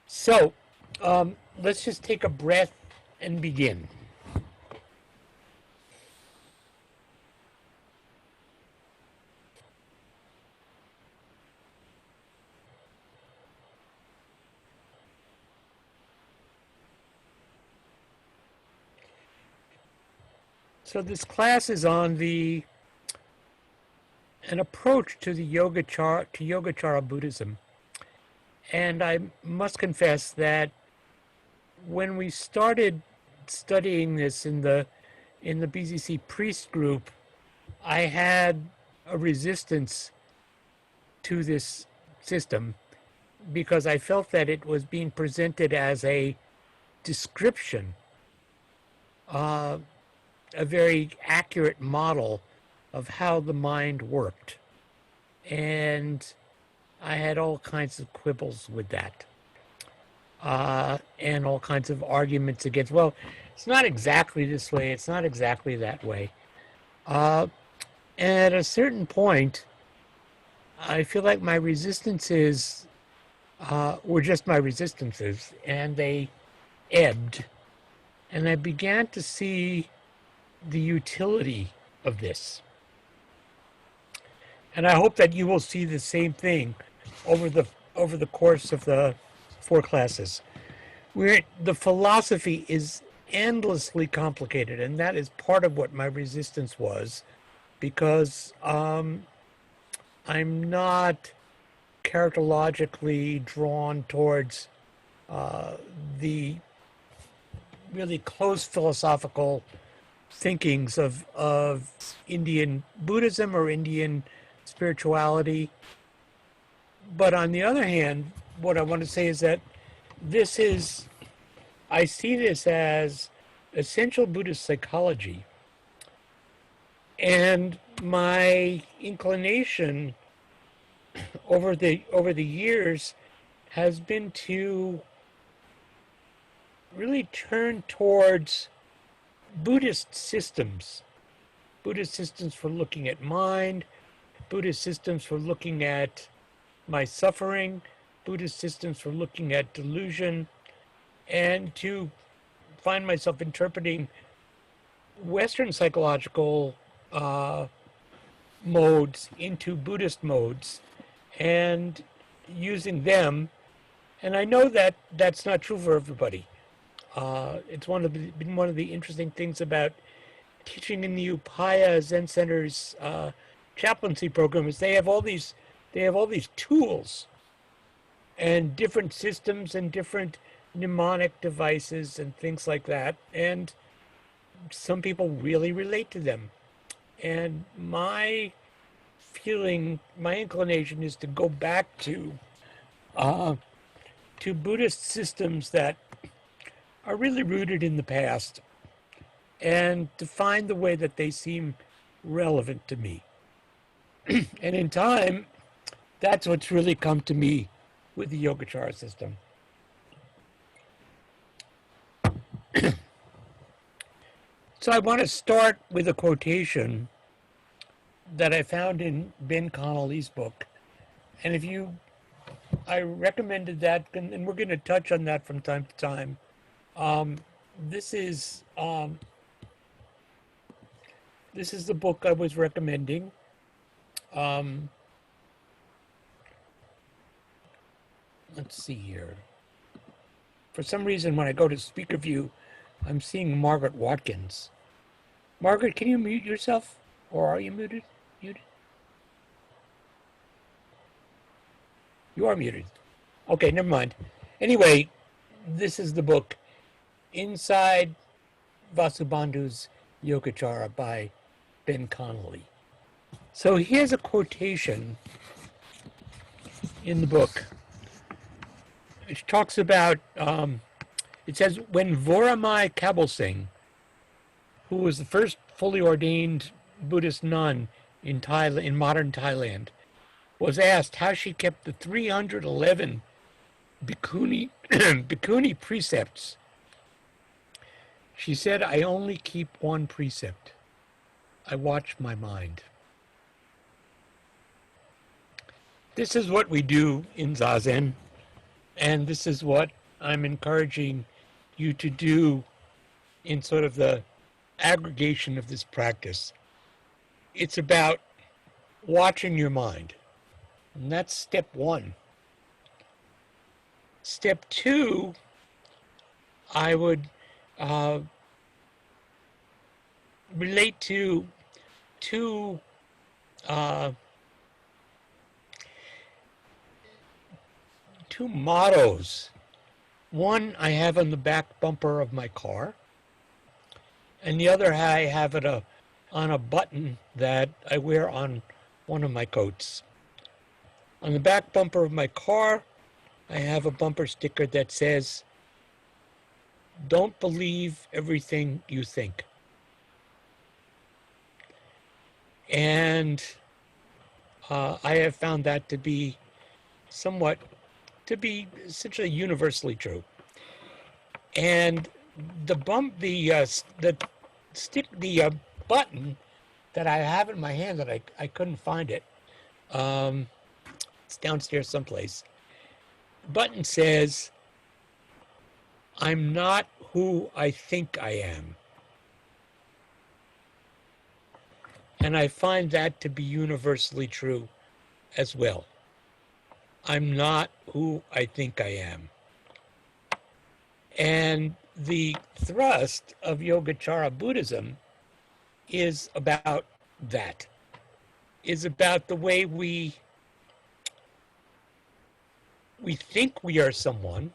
So, let's just take a breath and begin. So this class is on an approach to the Yogacara Buddhism. And I must confess that when we started studying this in the BZC priest group, I had a resistance to this system because I felt that it was being presented as a description, a very accurate model of how the mind worked. And I had all kinds of quibbles with that. And all kinds of arguments against, well, it's not exactly this way, it's not exactly that way. And at a certain point, I feel like my resistances were just my resistances, and they ebbed. And I began to see the utility of this. And I hope that you will see the same thing over the course of the 4 classes. The philosophy is endlessly complicated, and that is part of what my resistance was, because I'm not characterologically drawn towards the really close philosophical thinkings of Indian Buddhism or Indian spirituality. But on the other hand, what I want to say is that I see this as essential Buddhist psychology. And my inclination over the years has been to really turn towards Buddhist systems for looking at mind, Buddhist systems for looking at my suffering, Buddhist systems for looking at delusion, and to find myself interpreting Western psychological modes into Buddhist modes and using them. And I know that that's not true for everybody. It's been one of the interesting things about teaching in the Upaya Zen Center's chaplaincy program is they have all these tools and different systems and different mnemonic devices and things like that, and some people really relate to them. And my inclination is to go back to Buddhist systems that are really rooted in the past, and to find the way that they seem relevant to me. And in time, that's what's really come to me with the Yogacara system. So I want to start with a quotation that I found in Ben Connolly's book. And I recommended that, and we're going to touch on that from time to time. This is the book I was recommending. Let's see here. For some reason, when I go to speaker view, I'm seeing Margaret Watkins. Margaret, can you mute yourself? Or are you muted? You are muted. Okay, never mind. Anyway, this is the book, Inside Vasubandhu's Yogacara by Ben Connolly. So here's a quotation in the book. It talks about, it says, when Voramai Kabul Singh, who was the first fully ordained Buddhist nun in modern Thailand, was asked how she kept the 311 bhikkhuni precepts, she said, I only keep one precept. I watch my mind. This is what we do in Zazen. And this is what I'm encouraging you to do in sort of the aggregation of this practice. It's about watching your mind. And that's step one. Step two, I would uh, relate to two uh, two mottos. One I have on the back bumper of my car, and the other I have it on a button that I wear on one of my coats. On the back bumper of my car, I have a bumper sticker that says, "Don't believe everything you think." And I have found that to be essentially universally true. And the stick, the button that I have in my hand that I couldn't find it. It's downstairs someplace. The button says, "I'm not who I think I am." And I find that to be universally true as well. I'm not who I think I am. And the thrust of Yogacara Buddhism is about that, is about the way we think we are someone.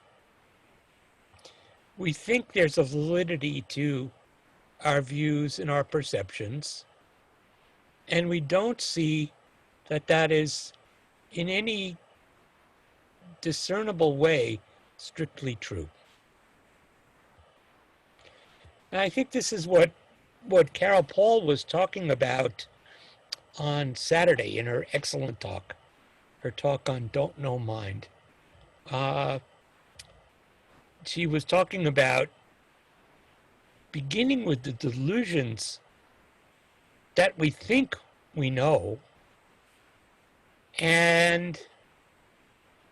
We think there's a validity to our views and our perceptions, and we don't see that that is in any discernible way strictly true. And I think this is what Carol Paul was talking about on Saturday in her excellent talk, her talk on Don't Know Mind. She was talking about beginning with the delusions that we think we know and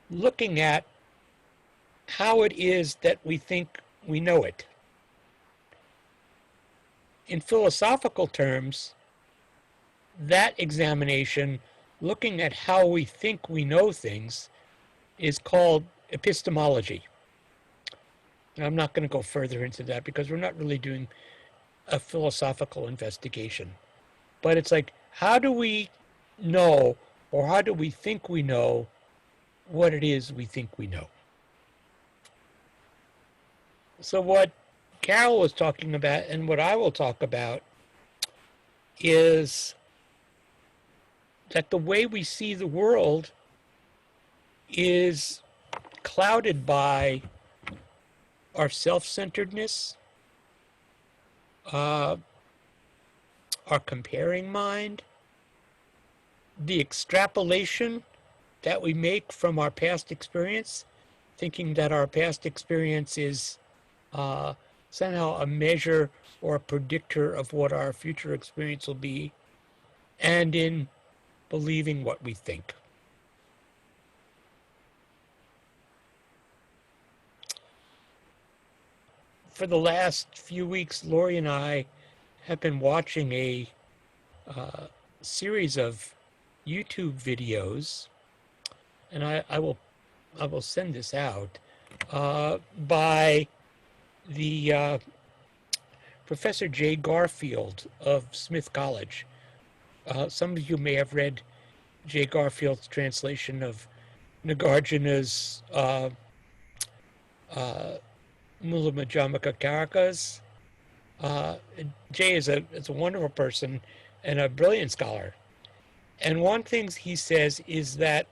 looking at how it is that we think we know it. In philosophical terms, that examination, looking at how we think we know things, is called epistemology. And I'm not going to go further into that because we're not really doing a philosophical investigation. But it's like, how do we know, or how do we think we know what it is we think we know? So what Carol was talking about and what I will talk about is that the way we see the world is clouded by our self-centeredness, our comparing mind, the extrapolation that we make from our past experience, thinking that our past experience is somehow a measure or a predictor of what our future experience will be, and in believing what we think. For the last few weeks, Lori and I have been watching a series of YouTube videos, and I will send this out, by the Professor Jay Garfield of Smith College. Some of you may have read Jay Garfield's translation of Nagarjuna's Mulamajamaka Karakas. Jay is a wonderful person and a brilliant scholar. And one thing he says is that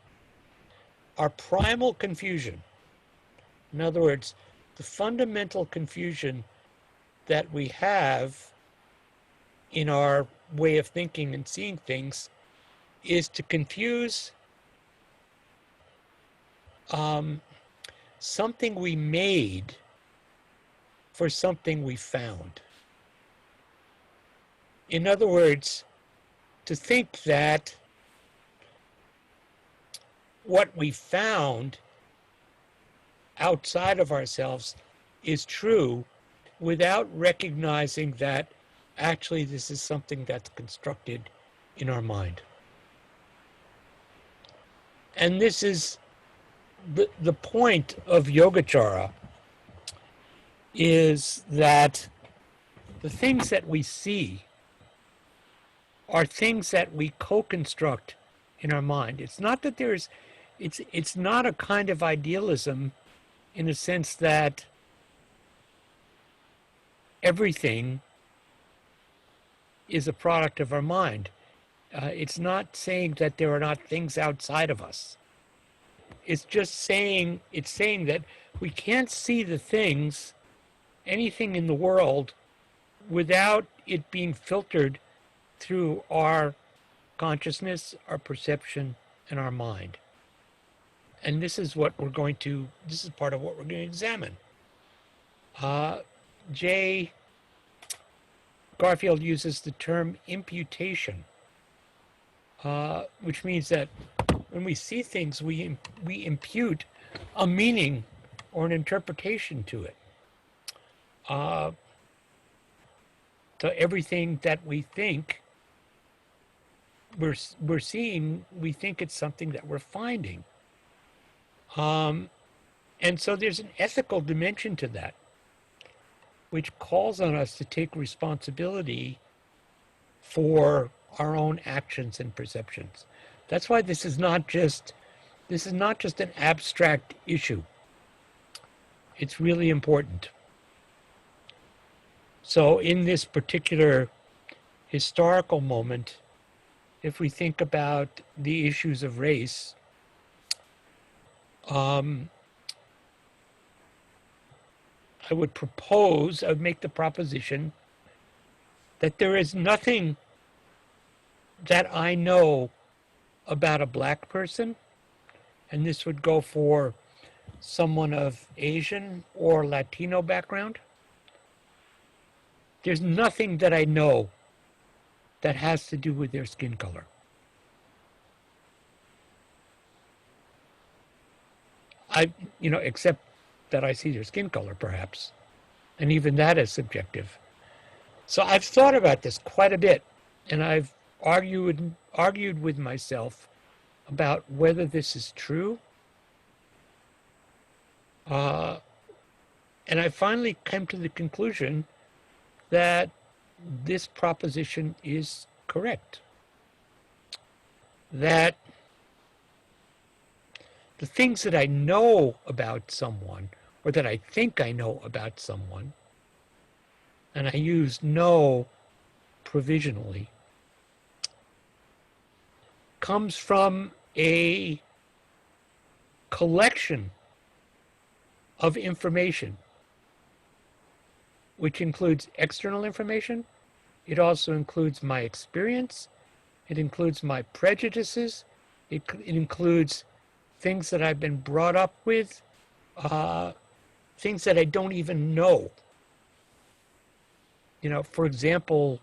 our primal confusion, in other words, the fundamental confusion that we have in our way of thinking and seeing things, is to confuse something we made for something we found. In other words, to think that what we found outside of ourselves is true without recognizing that actually this is something that's constructed in our mind. And this is the point of Yogacara, is that the things that we see are things that we co-construct in our mind. It's not that it's not a kind of idealism in the sense that everything is a product of our mind. It's not saying that there are not things outside of us. It's saying that we can't see the things, anything in the world, without it being filtered through our consciousness, our perception, and our mind. And this is part of what we're going to examine. J. Garfield uses the term imputation, which means that when we see things, we impute a meaning or an interpretation to it. So everything that we think we're seeing, we think it's something that we're finding. And so there's an ethical dimension to that, which calls on us to take responsibility for our own actions and perceptions. That's why this is not just an abstract issue. It's really important. So in this particular historical moment, if we think about the issues of race, I would make the proposition that there is nothing that I know about a black person, and this would go for someone of Asian or Latino background. There's nothing that I know that has to do with their skin color. Except that I see their skin color, perhaps. And even that is subjective. So I've thought about this quite a bit, and I've argued with myself about whether this is true. And I finally came to the conclusion that this proposition is correct. That the things that I know about someone, or that I think I know about someone, and I use know provisionally, comes from a collection of information, which includes external information. It also includes my experience. It includes my prejudices. It includes things that I've been brought up with, things that I don't even know. For example,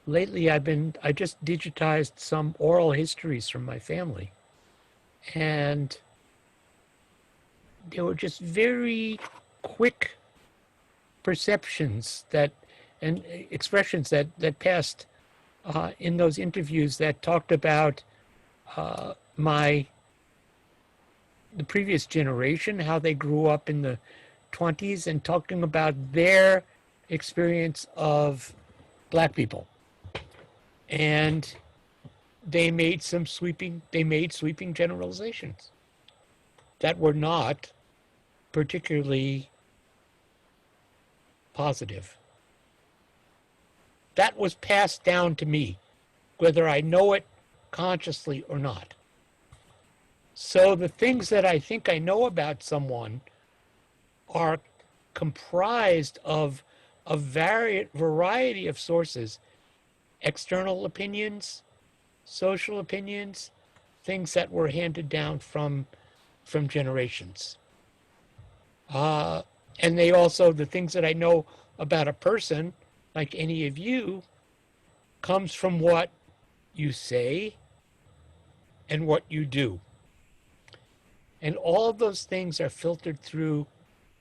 lately I just digitized some oral histories from my family. And they were just very quick perceptions and expressions that passed in those interviews that talked about the previous generation, how they grew up in the 20s, and talking about their experience of black people. And they made sweeping generalizations that were not particularly positive. That was passed down to me, whether I know it consciously or not. So the things that I think I know about someone are comprised of a variety of sources: external opinions, social opinions, things that were handed down from generations. And the things that I know about a person, like any of you, comes from what you say and what you do. And all of those things are filtered through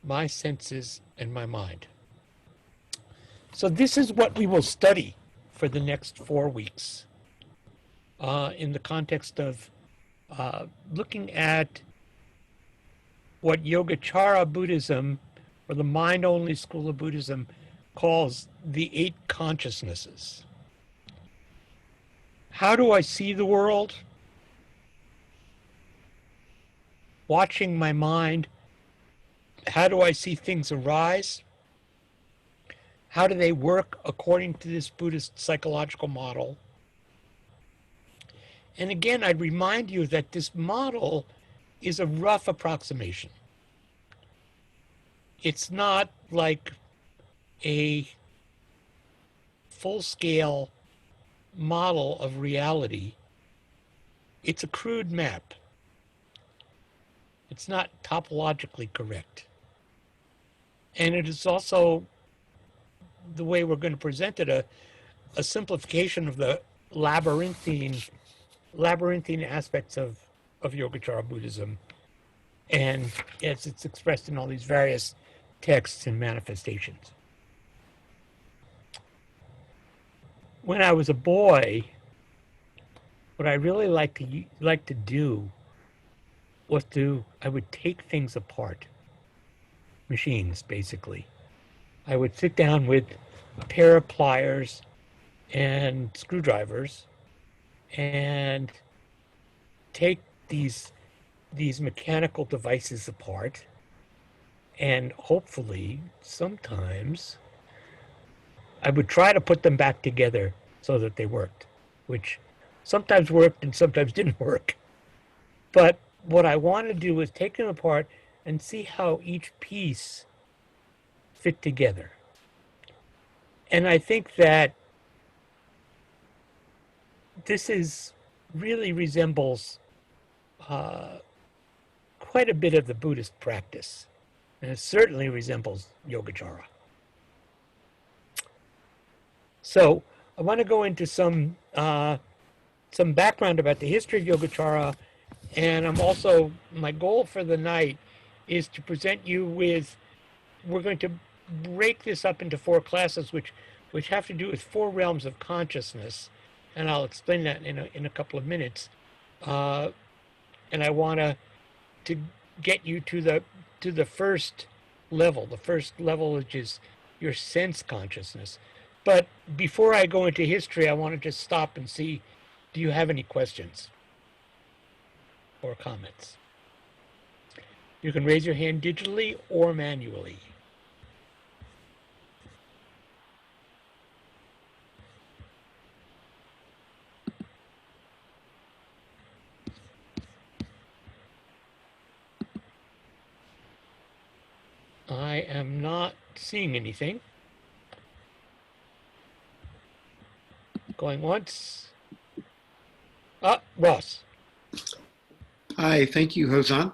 my senses and my mind. So this is what we will study for the next 4 weeks in the context of looking at what Yogacara Buddhism, or the mind-only school of Buddhism, calls the 8 consciousnesses. How do I see the world? Watching my mind, how do I see things arise? How do they work according to this Buddhist psychological model? And again, I'd remind you that this model is a rough approximation. It's not like a full-scale model of reality. It's a crude map. It's not topologically correct. And it is also, the way we're going to present it, a simplification of the labyrinthine aspects of Yogacara Buddhism, and as it's expressed in all these various texts and manifestations. When I was a boy, what I really liked to do was I would take things apart, machines basically. I would sit down with a pair of pliers and screwdrivers and take these mechanical devices apart, and hopefully sometimes I would try to put them back together so that they worked, which sometimes worked and sometimes didn't work. But what I want to do is take them apart and see how each piece fit together. And I think that this really resembles quite a bit of the Buddhist practice, and it certainly resembles Yogacara. So I want to go into some background about the history of Yogacara, and my goal for the night is to present you with, we're going to break this up into 4 classes, which have to do with 4 realms of consciousness, and I'll explain that in a couple of minutes. And I want to get you to the first level. The first level, which is your sense consciousness. But before I go into history, I want to just stop and see, do you have any questions or comments? You can raise your hand digitally or manually. I am not seeing anything. Going once. Ross. Hi, thank you, Hozan.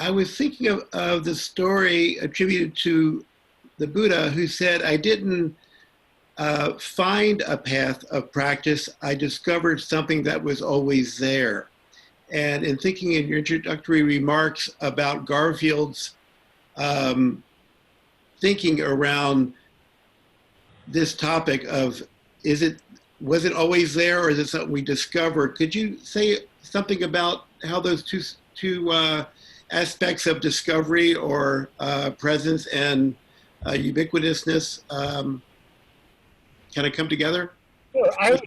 I was thinking of the story attributed to the Buddha, who said, I didn't find a path of practice, I discovered something that was always there. And in thinking in your introductory remarks about Garfield's thinking around this topic of, was it always there, or is it something we discovered? Could you say something about how those two aspects of discovery or presence and ubiquitousness kind of come together? Sure.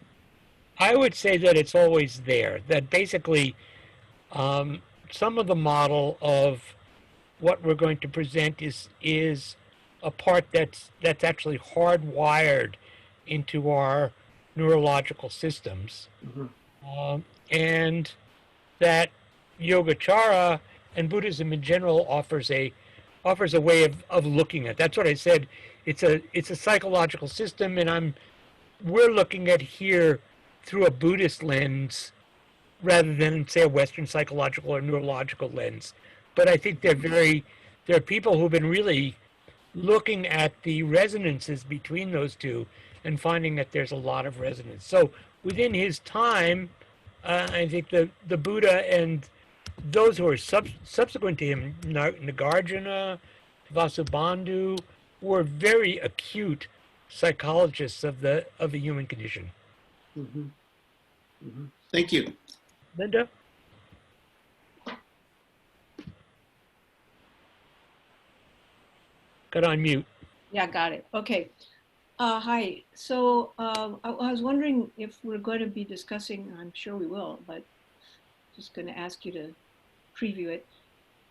I would say that it's always there, that basically some of the model of what we're going to present is a part that's actually hardwired into our neurological systems. Mm-hmm. And that Yogacara and Buddhism in general offers a way of looking at. That's what I said. It's a psychological system, and we're looking at here through a Buddhist lens rather than, say, a Western psychological or neurological lens. But I think there are people who've been really looking at the resonances between those two and finding that there's a lot of resonance. So within his time, I think the Buddha and those who are subsequent to him, Nagarjuna, Vasubandhu, were very acute psychologists of the human condition. Mm-hmm. Mm-hmm. Thank you. Linda? Got on mute. Yeah, got it. Okay. Hi. So I was wondering if we're going to be discussing, I'm sure we will, but just going to ask you to preview it,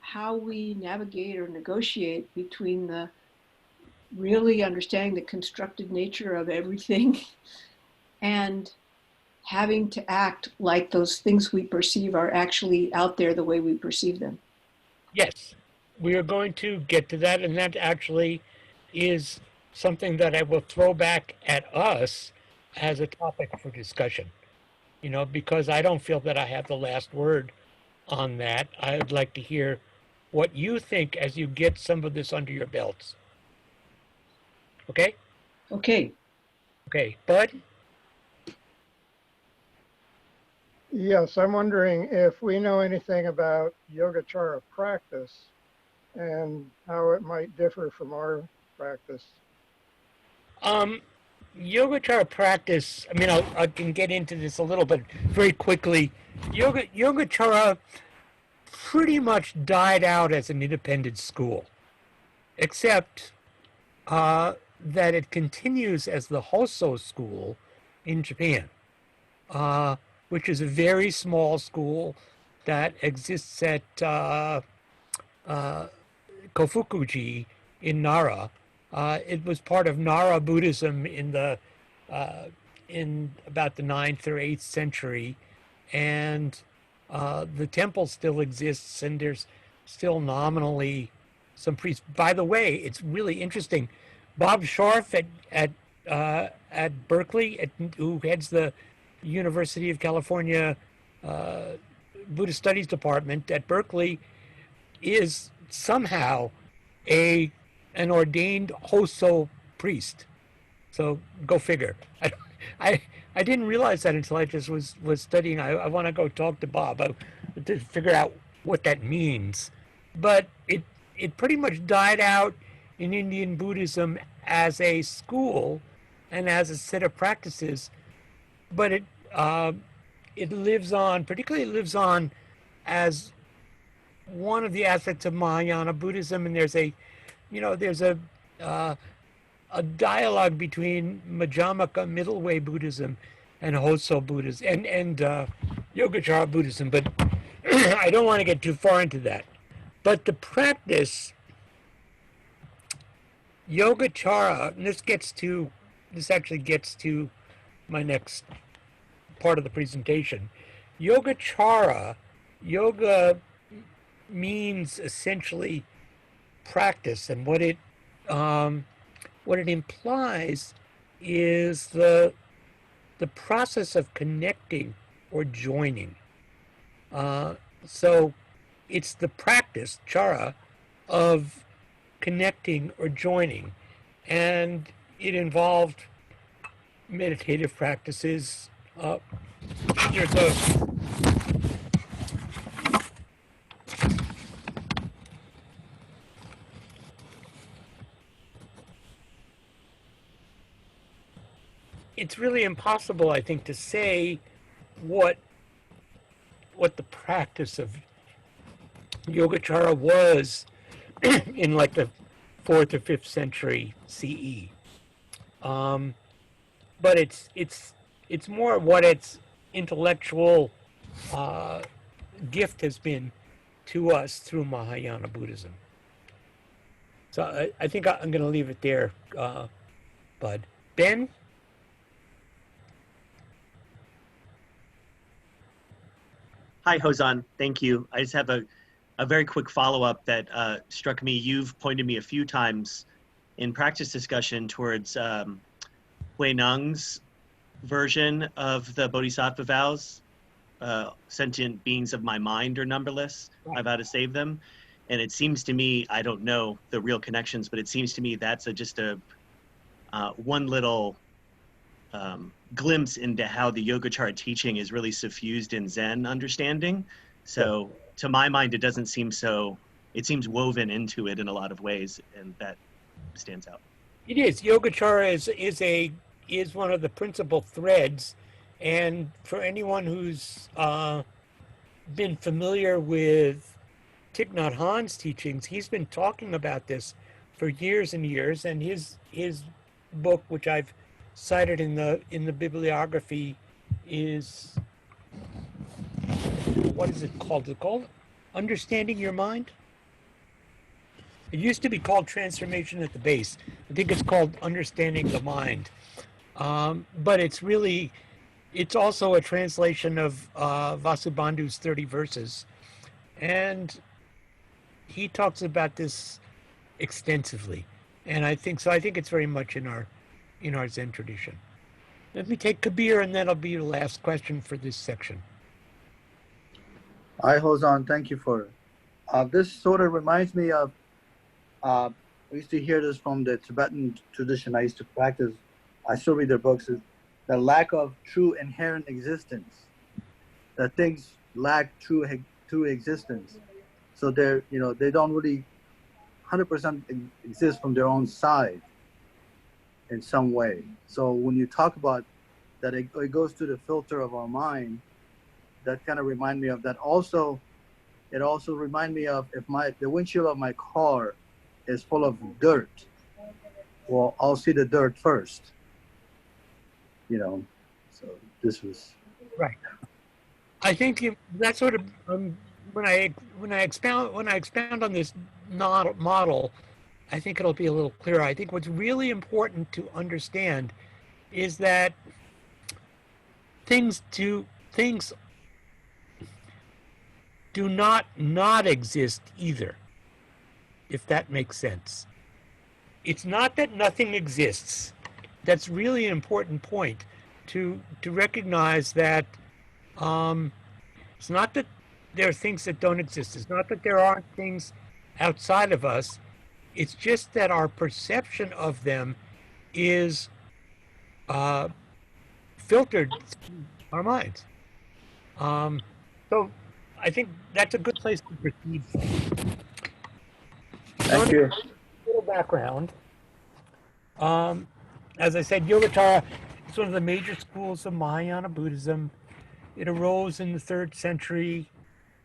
how we navigate or negotiate between the really understanding the constructed nature of everything and having to act like those things we perceive are actually out there the way we perceive them. Yes, we are going to get to that, and that actually is something that I will throw back at us as a topic for discussion. Because I don't feel that I have the last word on that. I would like to hear what you think as you get some of this under your belts. Okay? Okay. Okay. Bud? Yes, I'm wondering if we know anything about Yogacara practice and how it might differ from our practice. Yogacara practice, I mean, I can get into this a little bit very quickly. Yogacara pretty much died out as an independent school, except that it continues as the Hoso school in Japan, which is a very small school that exists at Kofukuji in Nara. It was part of Nara Buddhism in about the 9th or 8th century, and the temple still exists, and there's still nominally some priests. By the way, it's really interesting. Bob Scharf at Berkeley, who heads the University of California Buddhist Studies Department at Berkeley, is somehow an ordained Hoso priest. So go figure. I, I didn't realize that until I just was studying. I want to go talk to Bob to figure out what that means. But it pretty much died out in Indian Buddhism as a school and as a set of practices. But it lives on, particularly it lives on as one of the aspects of Mahayana Buddhism, and there's a dialogue between Madhyamaka middle way Buddhism and Hoso Buddhism and Yogacara Buddhism, but I don't want to get too far into that. But the practice, Yogacara, and this actually gets to my next part of the presentation. Yogacara, yoga means essentially practice, and what it implies is the process of connecting or joining. So it's the practice, chara, of connecting or joining, and it involved meditative practices. There's a it's really impossible, I think, to say what the practice of Yogacara was in like the 4th or 5th century CE. But it's more what its intellectual gift has been to us through Mahayana Buddhism. So I think I'm going to leave it there, Bud. Ben? Hi, Hozan. Thank you. I just have a very quick follow-up that struck me. You've pointed me a few times in practice discussion towards Hui Neng's version of the Bodhisattva vows. Sentient beings of my mind are numberless. I vow to save them. And it seems to me, I don't know the real connections, but it seems to me that's just one little glimpse into how the Yogacara teaching is really suffused in Zen understanding. So to my mind, it doesn't seem so. It seems woven into it in a lot of ways, and that stands out. It is. Yogacara is one of the principal threads, and for anyone who's been familiar with Thich Nhat Hanh's teachings, he's been talking about this for years and years, and his book, which I've cited in the bibliography, is, what is it called? Is it called Understanding Your Mind? It used to be called Transformation at the Base. I think it's called Understanding the Mind. But it's also a translation of Vasubandhu's 30 verses. And he talks about this extensively. And I think it's very much in our Zen tradition. Let me take Kabir, and that'll be the last question for this section. Hi, Hozan. Thank you for it. This sort of reminds me of, I used to hear this from the Tibetan tradition I used to practice. I still read their books. Is the lack of true inherent existence. That things lack true existence. So they don't really 100% exist from their own side in some way. So when you talk about that, it goes through the filter of our mind. That kind of remind me of that. Also, it also remind me of if the windshield of my car is full of dirt. Well, I'll see the dirt first. So this was right. I think that's sort of when I expound on this model, I think it'll be a little clearer. I think what's really important to understand is that things do not exist either, if that makes sense. It's not that nothing exists. That's really an important point to recognize that it's not that there are things that don't exist. It's not that there aren't things outside of us. It's just that our perception of them is filtered through our minds. So I think that's a good place to proceed from. Thank you. A little background. As I said, Yogacara is one of the major schools of Mahayana Buddhism. It arose in the 3rd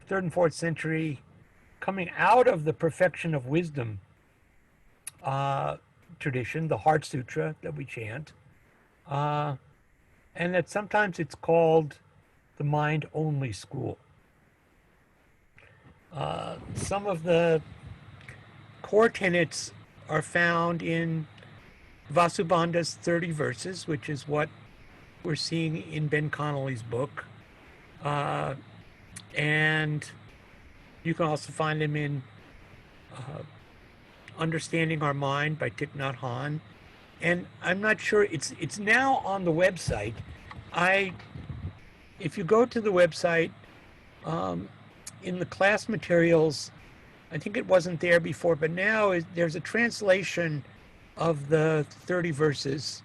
and 4th century, coming out of the perfection of wisdom tradition, the Heart Sutra that we chant, and that sometimes it's called the mind-only school. Some of the core tenets are found in Vasubandhu's 30 verses, which is what we're seeing in Ben Connolly's book. And you can also find them in Understanding Our Mind by Thich Nhat Hanh. And I'm not sure, it's now on the website. If you go to the website, in the class materials, I think it wasn't there before, but now there's a translation of the 30 verses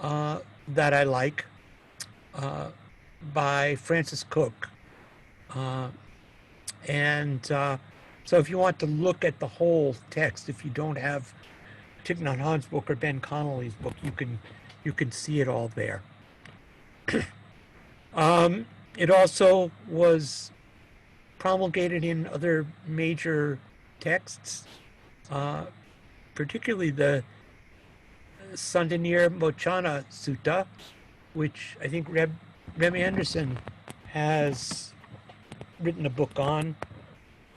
that I like by Francis Cook. So if you want to look at the whole text, if you don't have Thich Nhat Hanh's book or Ben Connolly's book, you can see it all there. It also was promulgated in other major texts, particularly the Sandanir Mochana Sutta, which I think Remy Anderson has written a book on.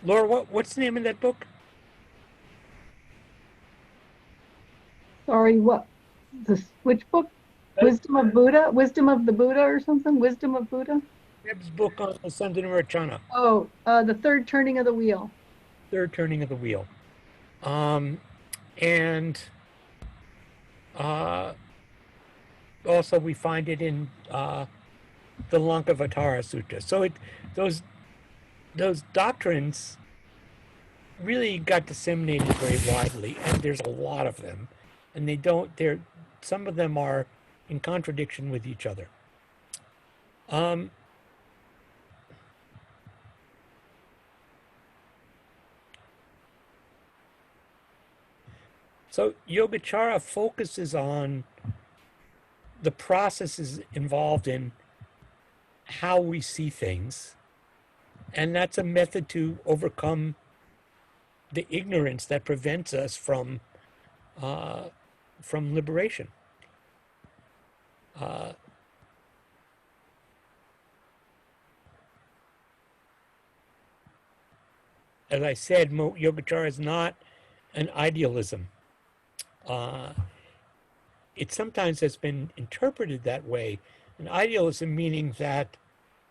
Laura, what's the name of that book? Sorry, which book? Wisdom of Buddha? Wisdom of the Buddha or something? Wisdom of Buddha? Reb's book on the Sandanir Mochana. Oh, The Third Turning of the Wheel. Third Turning of the Wheel. Also we find it in the Lankavatara Sutta. So those doctrines really got disseminated very widely, and there's a lot of them, and some of them are in contradiction with each other. So Yogacara focuses on the processes involved in how we see things, and that's a method to overcome the ignorance that prevents us uh, from liberation. Uh, as I said, Yogacara is not an idealism. Uh, it sometimes has been interpreted that way. An idealism meaning that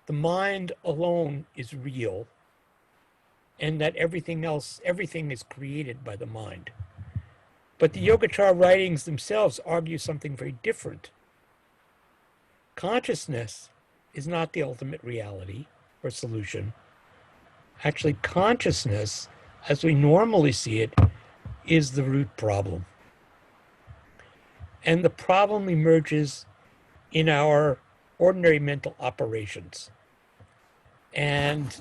the mind alone is real and that everything is created by the mind. But the Yogacara writings themselves argue something very different. Consciousness is not the ultimate reality or solution. Actually, consciousness, as we normally see it, is the root problem. And the problem emerges in our ordinary mental operations and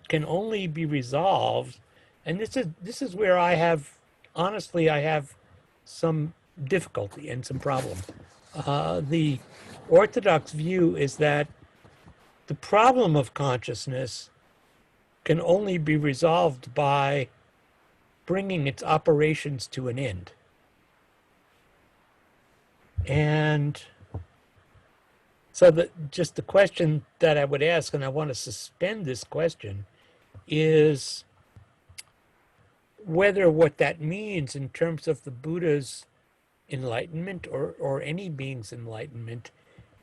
can only be resolved. And this is where I have, honestly, I have some difficulty and some problem. The orthodox view is that the problem of consciousness can only be resolved by bringing its operations to an end. And so just the question that I would ask, and I want to suspend this question, is whether what that means in terms of the Buddha's enlightenment or any being's enlightenment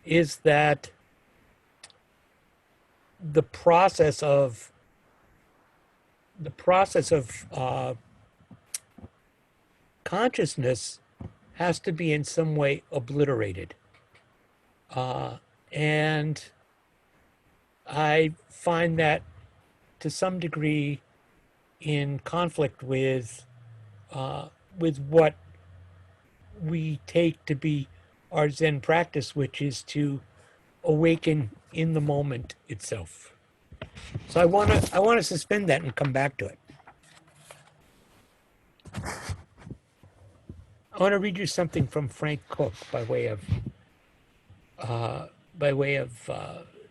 is that the process of consciousness has to be in some way obliterated. And I find that to some degree in conflict with what we take to be our Zen practice, which is to awaken in the moment itself. So I want to suspend that and come back to it. I want to read you something from Frank Cook by way of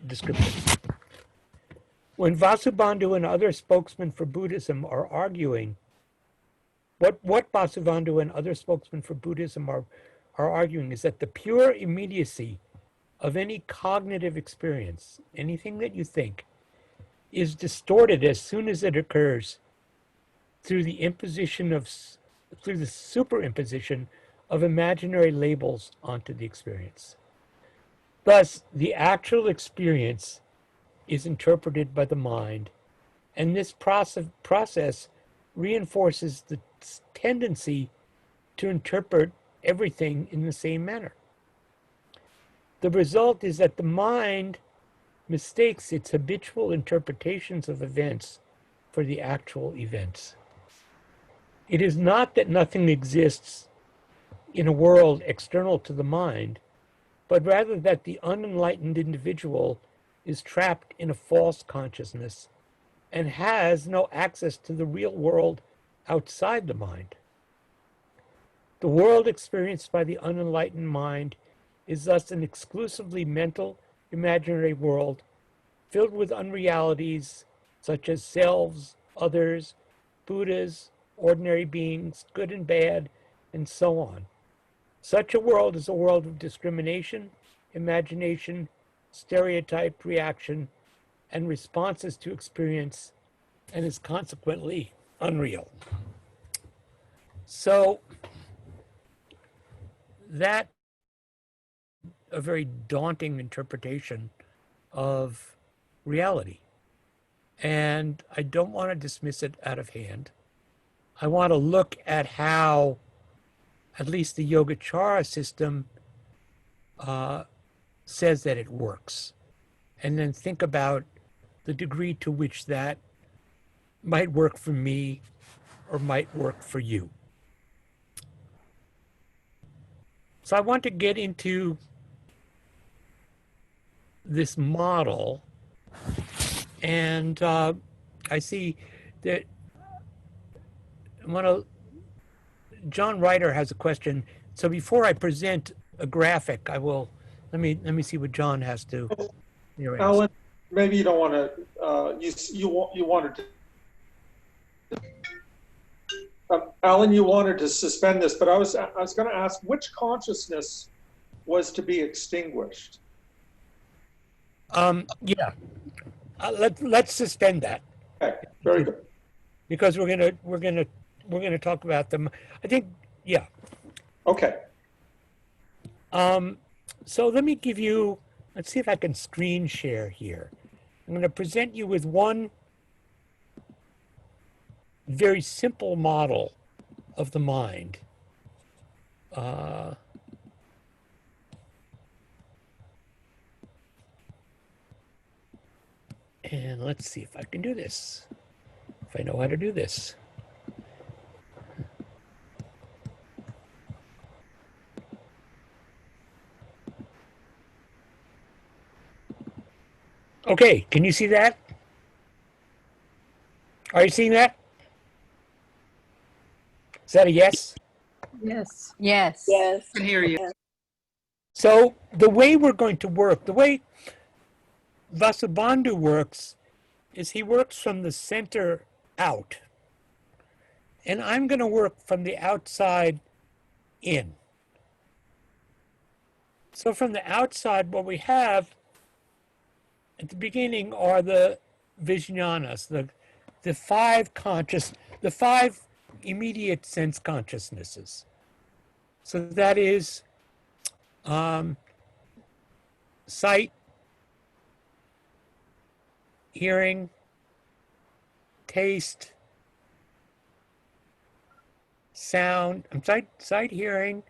description. When Vasubandhu and other spokesmen for Buddhism are arguing, what Vasubandhu and other spokesmen for Buddhism are arguing is that the pure immediacy of any cognitive experience, anything that you think, is distorted as soon as it occurs through the superimposition of imaginary labels onto the experience. Thus, the actual experience is interpreted by the mind, and this process reinforces the tendency to interpret everything in the same manner. The result is that the mind mistakes its habitual interpretations of events for the actual events. It is not that nothing exists in a world external to the mind, but rather that the unenlightened individual is trapped in a false consciousness and has no access to the real world outside the mind. The world experienced by the unenlightened mind is thus an exclusively mental, imaginary world filled with unrealities such as selves, others, Buddhas, ordinary beings, good and bad, and so on. Such a world is a world of discrimination, imagination, stereotype, reaction, and responses to experience, and is consequently unreal. So that a very daunting interpretation of reality. And I don't want to dismiss it out of hand. I want to look at how at least the Yogacara system says that it works, and then think about the degree to which that might work for me or might work for you. So I want to get into this model, and I see that I want to John Ryder has a question. So before I present a graphic, I will, let me see what John has to. Alan, maybe you don't want to, you wanted to, Alan, you wanted to suspend this, but I was going to ask which consciousness was to be extinguished. Yeah, let's suspend that. Okay, very good. Because we're gonna talk about them. I think, yeah. Okay. So let me give you, let's see if I can screen share here. I'm going to present you with one very simple model of the mind. And let's see if I can do this, if I know how to do this. Okay, can you see that? Are you seeing that? Is that a yes? Yes. Yes. Yes. I can hear you. So the way we're going to work, the way Vasubandhu works is he works from the center out. And I'm going to work from the outside in. So from the outside, what we have at the beginning are the Vijnanas, the five immediate sense consciousnesses. So that is sight, hearing, taste, sound, sight, hearing,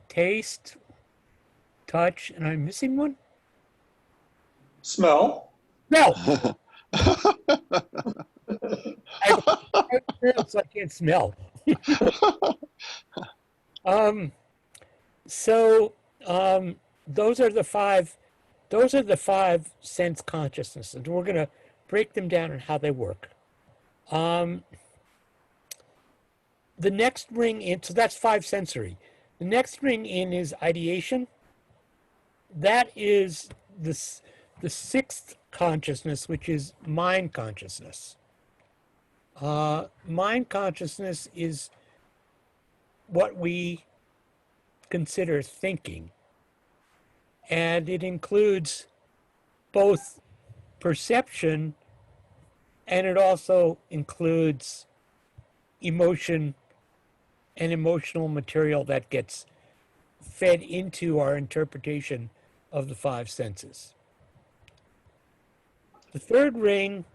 taste, touch, and I'm missing one? Smell. Smell. So I can't smell. Those are the five sense consciousnesses. We're going to break them down and how they work. The next ring in, so that's five sensory. The next ring in is ideation. That is the sixth consciousness, which is mind consciousness. Mind consciousness is what we consider thinking. And it includes both perception and it also includes emotion and emotional material that gets fed into our interpretation of the five senses. The third ring,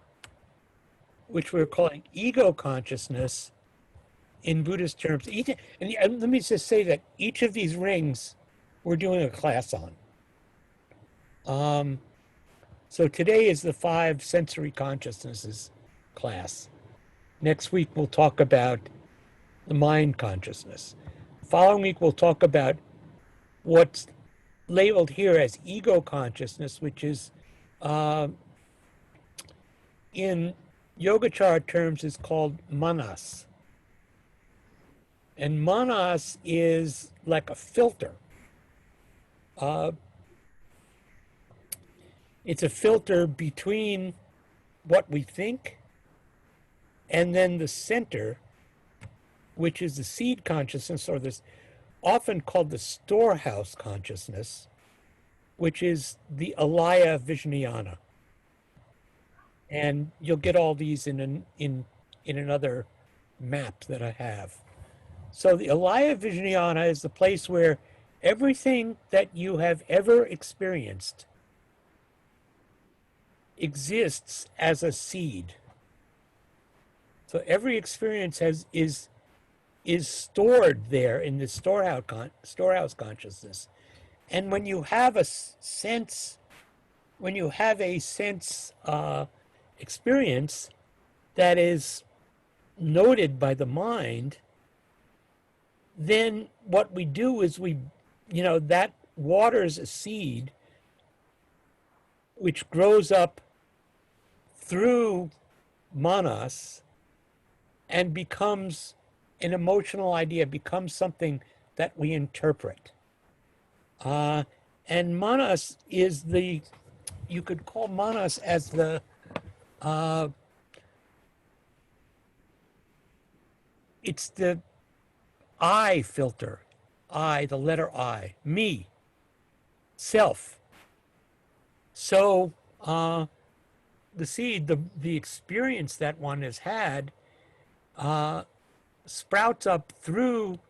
which we're calling ego consciousness in Buddhist terms, and let me just say that each of these rings we're doing a class on. So today is the five sensory consciousnesses class. Next week we'll talk about the mind consciousness. Following week we'll talk about what's labeled here as ego consciousness, which is in Yogacara terms is called manas. And manas is like a filter. It's a filter between what we think and then the center, which is the seed consciousness, or this often called the storehouse consciousness, which is the alaya vijnana. And you'll get all these in another map that I have. So the alaya vijnana is the place where everything that you have ever experienced exists as a seed. So every experience is stored there in the storehouse consciousness. And when you have a sense experience that is noted by the mind, then what we do is that waters a seed which grows up through manas and becomes an emotional idea, becomes something that we interpret. And manas is the, you could call manas as the, it's the I filter. I, the letter I, me, self. So the seed, the experience that one has had, sprouts up through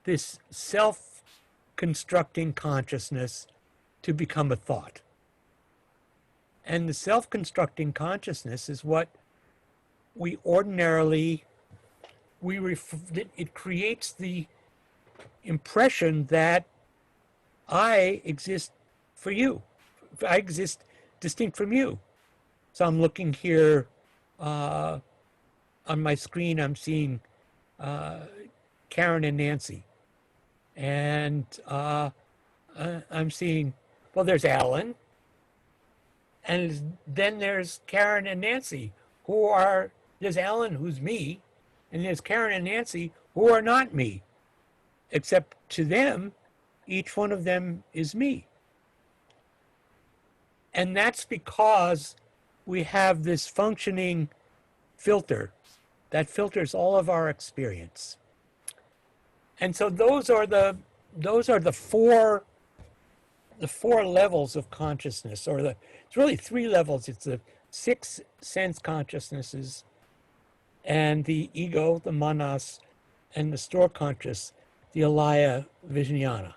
this self-constructing consciousness to become a thought. And the self-constructing consciousness is what we ordinarily, it creates the impression that I exist for you. I exist distinct from you. So I'm looking here on my screen, I'm seeing Karen and Nancy. And I'm seeing, well, there's Alan. And then there's Karen and Nancy, who are, there's Alan, who's me, and there's Karen and Nancy, who are not me. Except to them, each one of them is me. And that's because we have this functioning filter that filters all of our experience. And so those are the four levels of consciousness, or it's really three levels. It's the 6 sense consciousnesses, and the ego, the manas, and the store conscious, the alaya vijnana.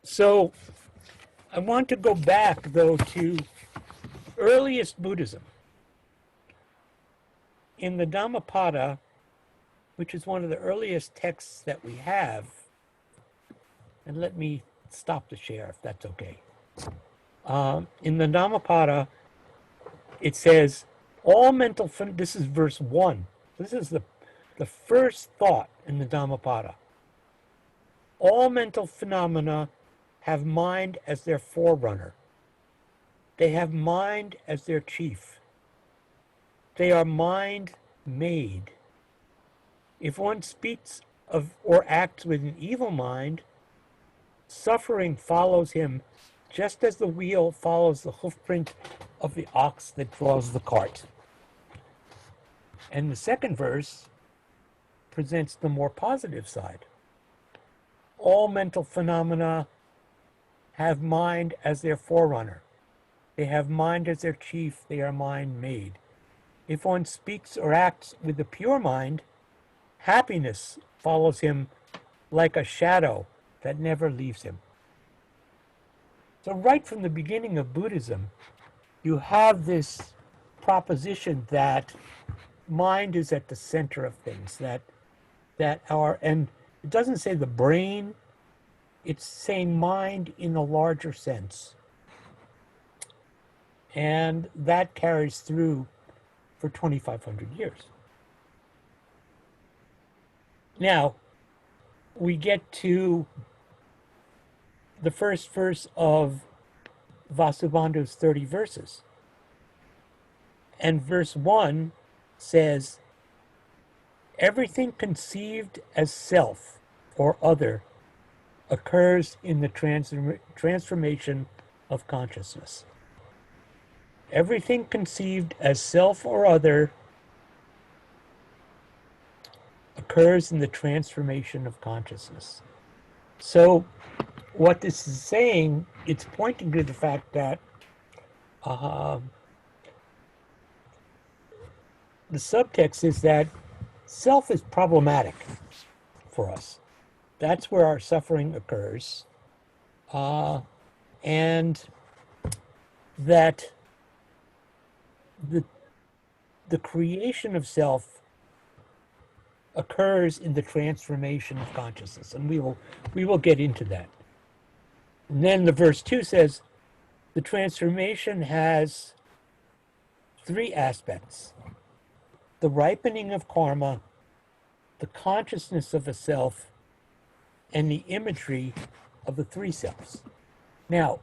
So I want to go back, though, to earliest Buddhism. In the Dhammapada, which is one of the earliest texts that we have, and let me stop the share if that's okay. In the Dhammapada, it says, all mental, this is verse 1. This is the first thought in the Dhammapada. All mental phenomena have mind as their forerunner. They have mind as their chief. They are mind made. If one speaks of or acts with an evil mind, suffering follows him just as the wheel follows the hoofprint of the ox that draws the cart. And the second verse presents the more positive side. All mental phenomena have mind as their forerunner. They have mind as their chief. They are mind made. If one speaks or acts with a pure mind, happiness follows him like a shadow that never leaves him. So right from the beginning of Buddhism, you have this proposition that mind is at the center of things, and it doesn't say the brain, it's saying mind in a larger sense. And that carries through for 2,500 years. Now, we get to the first verse of Vasubandhu's 30 verses. And verse 1 says, everything conceived as self or other occurs in the transformation of consciousness. Everything conceived as self or other occurs in the transformation of consciousness. So what this is saying, it's pointing to the fact that the subtext is that self is problematic for us. That's where our suffering occurs. And that the creation of self occurs in the transformation of consciousness. And we will get into that. And then the verse 2 says, the transformation has 3 aspects: the ripening of karma, the consciousness of a self, and the imagery of the 3 selves. Now,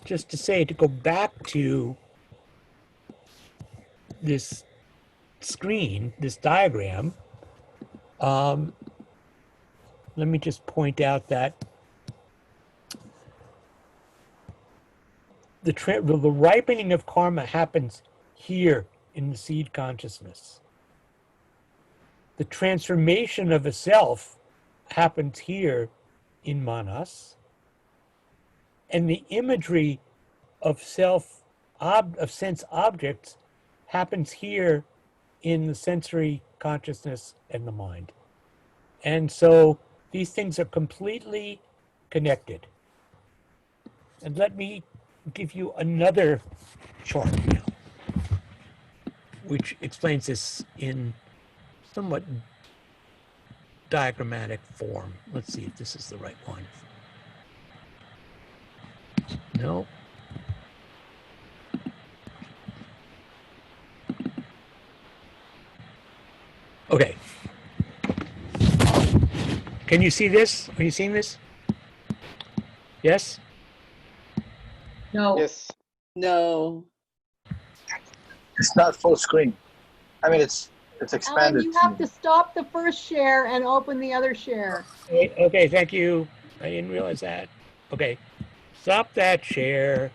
just to say, to go back to this screen, this diagram, let me just point out that the ripening of karma happens here in the seed consciousness. The transformation of a self happens here in manas, and the imagery of sense objects happens here in the sensory consciousness and the mind. And so these things are completely connected. And let me give you another chart now, which explains this in somewhat diagrammatic form. Let's see if this is the right one. No. Okay. Can you see this? Are you seeing this? Yes? No. Yes. No. It's not full screen. I mean, it's Alan, expanded. you have to stop the first share and open the other share. Okay, thank you. I didn't realize that. Okay. Stop that share.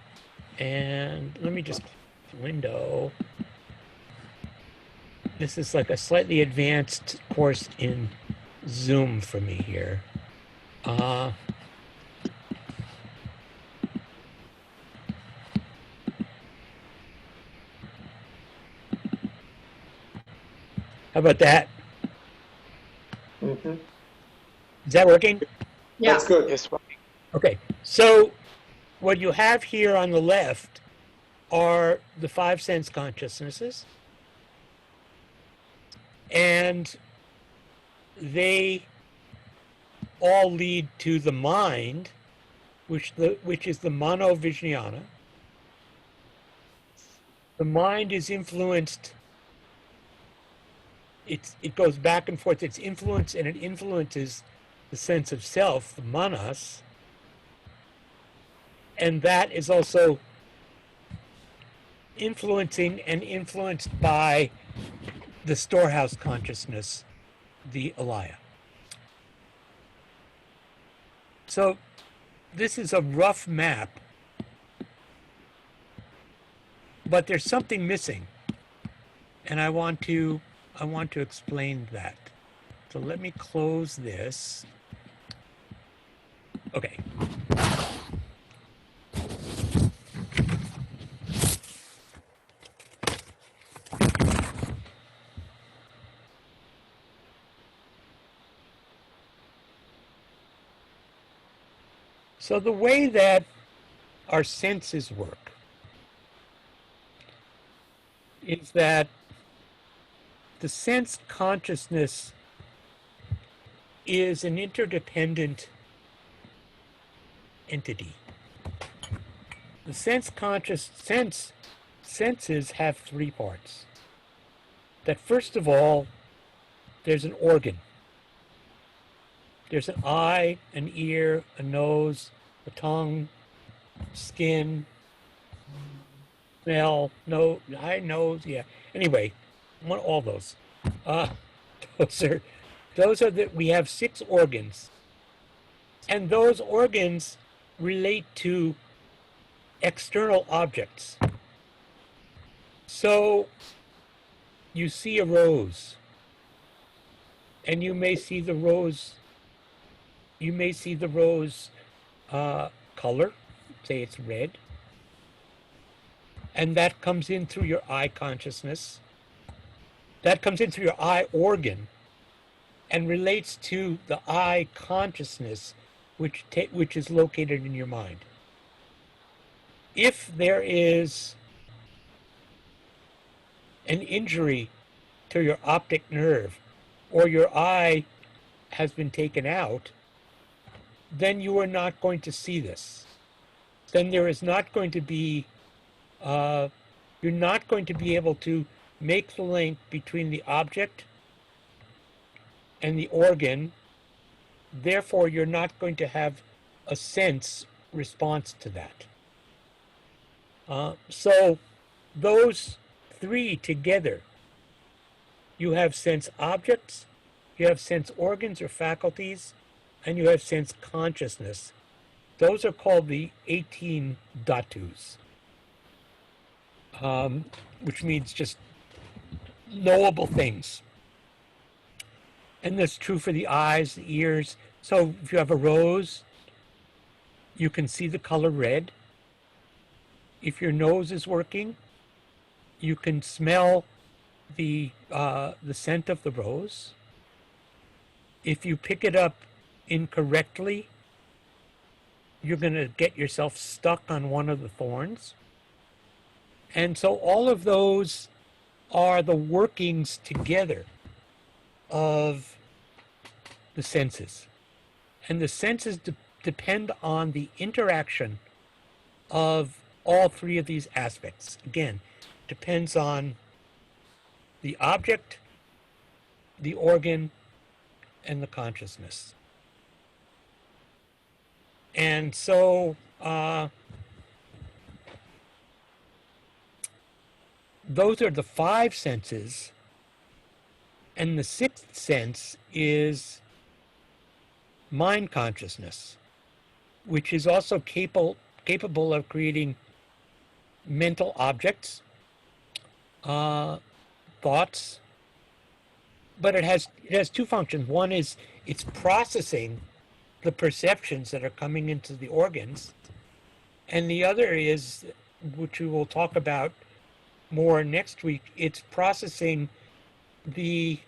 And let me just window. This is like a slightly advanced course in Zoom for me here. How about that? Mm-hmm. Is that working? Yeah. That's good. Yes. Okay. So what you have here on the left are the 5 sense consciousnesses. And they all lead to the mind, which is the mano-vijnana. The mind is influenced. It goes back and forth. It's influenced, and it influences the sense of self, the manas, and that is also influencing and influenced by the storehouse consciousness, the alaya. So this is a rough map, but there's something missing, and I want to explain that. So let me close this. Okay. So the way that our senses work is that the sense consciousness is an interdependent entity. The senses have 3 parts. That first of all, there's an organ. There's an eye, an ear, a nose, a tongue, skin, smell, eye, nose, yeah. Anyway, I want all those. We have 6 organs, and those organs relate to external objects. So you see a rose, and you may see the rose color, say it's red, and that comes in through your eye consciousness. That comes in through your eye organ and relates to the eye consciousness, which is located in your mind. If there is an injury to your optic nerve, or your eye has been taken out, then you are not going to see this. Then there is not going to be, you're not going to be able to make the link between the object and the organ. Therefore, you're not going to have a sense response to that. So those three together, you have sense objects, you have sense organs or faculties, and you have sense consciousness. Those are called the 18 dhatus, which means just knowable things. And that's true for the eyes, the ears. So if you have a rose, you can see the color red. If your nose is working, you can smell the scent of the rose. If you pick it up incorrectly, you're going to get yourself stuck on one of the thorns. And so all of those are the workings together of the senses. And the senses depend on the interaction of all three of these aspects. Again, depends on the object, the organ, and the consciousness. And so those are the five senses, and the sixth sense is mind consciousness, which is also capable of creating mental objects, thoughts, but it has two functions. One is it's processing the perceptions that are coming into the organs, and the other is, which we will talk about more next week, it's processing it's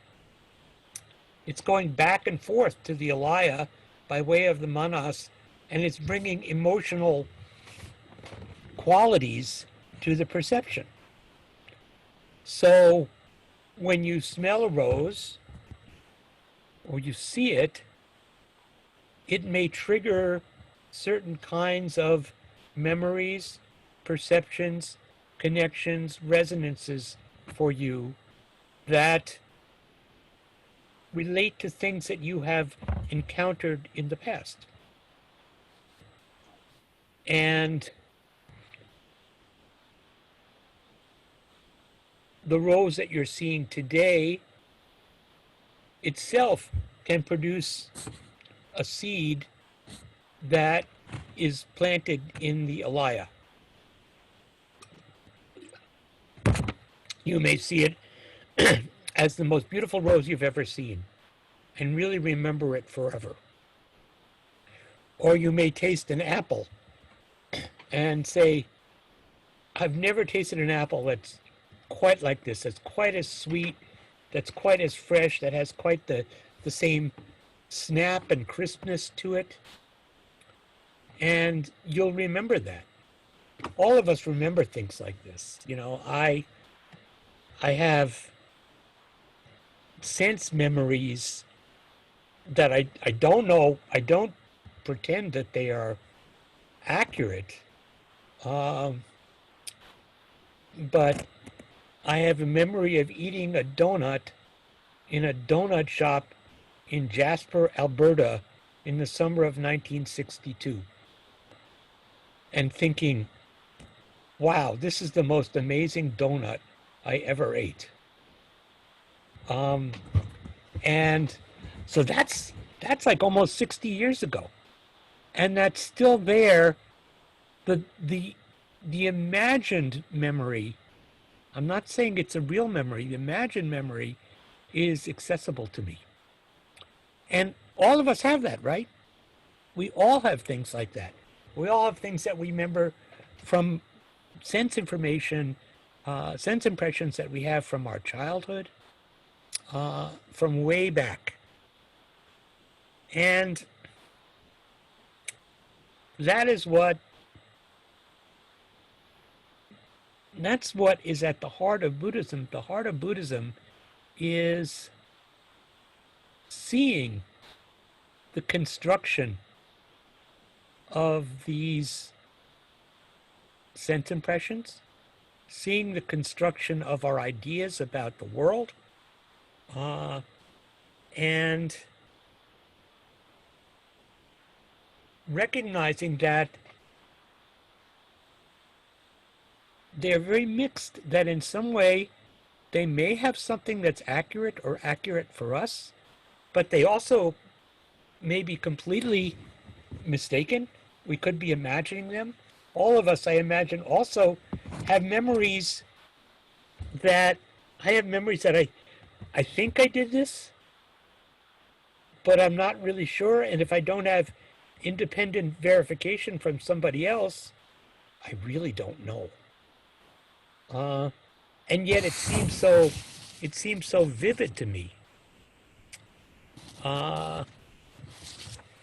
going back and forth to the alaya by way of the manas, and it's bringing emotional qualities to the perception. So when you smell a rose or you see it, it may trigger certain kinds of memories, perceptions, connections, resonances for you that relate to things that you have encountered in the past. And the rose that you're seeing today itself can produce a seed that is planted in the alaya. You may see it as the most beautiful rose you've ever seen and really remember it forever. Or you may taste an apple and say, I've never tasted an apple that's quite like this, that's quite as sweet, that's quite as fresh, that has quite the same snap and crispness to it. And you'll remember that. All of us remember things like this. You know, I have sense memories that I don't know, I don't pretend that they are accurate, but I have a memory of eating a donut in a donut shop in Jasper, Alberta in the summer of 1962 and thinking, wow, this is the most amazing donut I ever ate. And so that's like almost 60 years ago. And that's still there. The imagined memory, I'm not saying it's a real memory, the imagined memory is accessible to me. And all of us have that, right? We all have things like that. We all have things that we remember from sense information, sense impressions that we have from our childhood, from way back. And that's what is at the heart of Buddhism. The heart of Buddhism is seeing the construction of these sense impressions, seeing the construction of our ideas about the world, and recognizing that they're very mixed, that in some way they may have something that's accurate or accurate for us, but they also may be completely mistaken. We could be imagining them. All of us, I imagine, also have memories that I have memories that I think I did this, but I'm not really sure. And if I don't have independent verification from somebody else, I really don't know. And yet it seems so vivid to me. And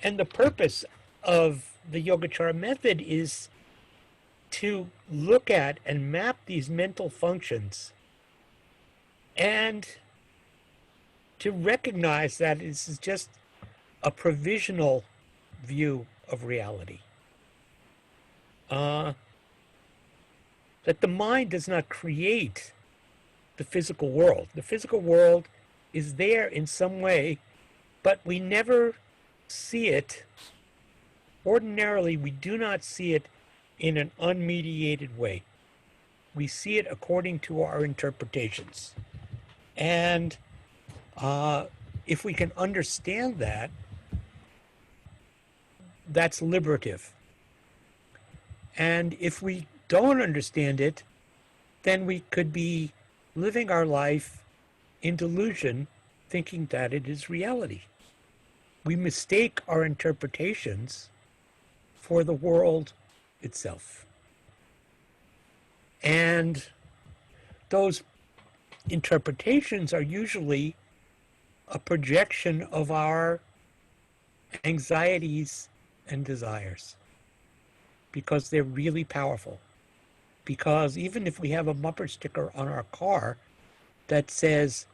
the purpose of the Yogacara method is to look at and map these mental functions and to recognize that this is just a provisional view of reality. That the mind does not create the physical world. The physical world is there in some way, but we never see it. Ordinarily, we do not see it in an unmediated way. We see it according to our interpretations. And if we can understand that, that's liberative. And if we don't understand it, then we could be living our life in delusion, thinking that it is reality. We mistake our interpretations for the world itself. And those interpretations are usually a projection of our anxieties and desires, because they're really powerful. Because even if we have a bumper sticker on our car that says,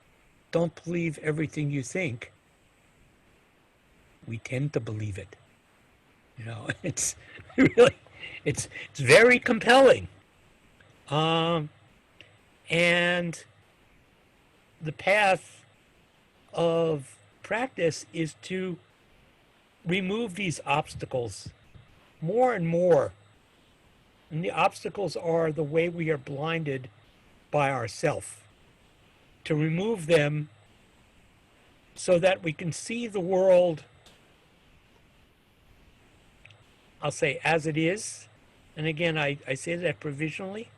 "Don't believe everything you think," we tend to believe it. You know, it's really, it's very compelling. And the path of practice is to remove these obstacles more and more. And the obstacles are the way we are blinded by ourself. To remove them so that we can see the world, I'll say, as it is. And again, I say that provisionally.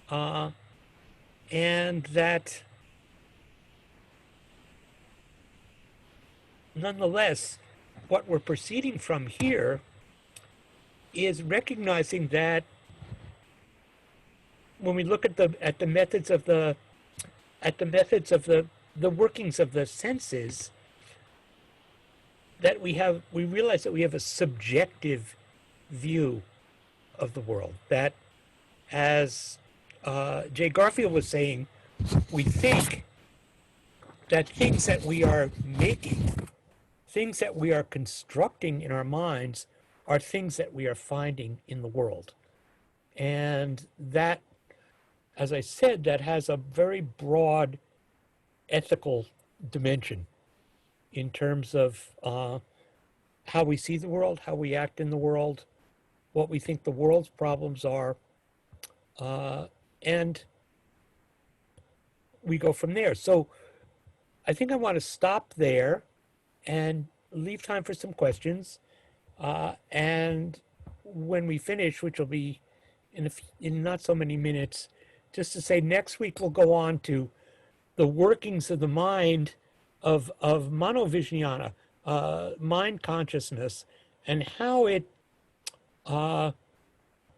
And that nonetheless, what we're proceeding from here is recognizing that when we look at the methods of the workings of the senses, that we realize that we have a subjective view of the world. That, as Jay Garfield was saying, we think that things that we are making, things that we are constructing in our minds, are things that we are finding in the world. And that, as I said, that has a very broad ethical dimension in terms of how we see the world, how we act in the world, what we think the world's problems are, and we go from there. So I think I want to stop there and leave time for some questions. And when we finish, which will be in not so many minutes, just to say next week we'll go on to the workings of the mind of manovijnana, mind consciousness, and how it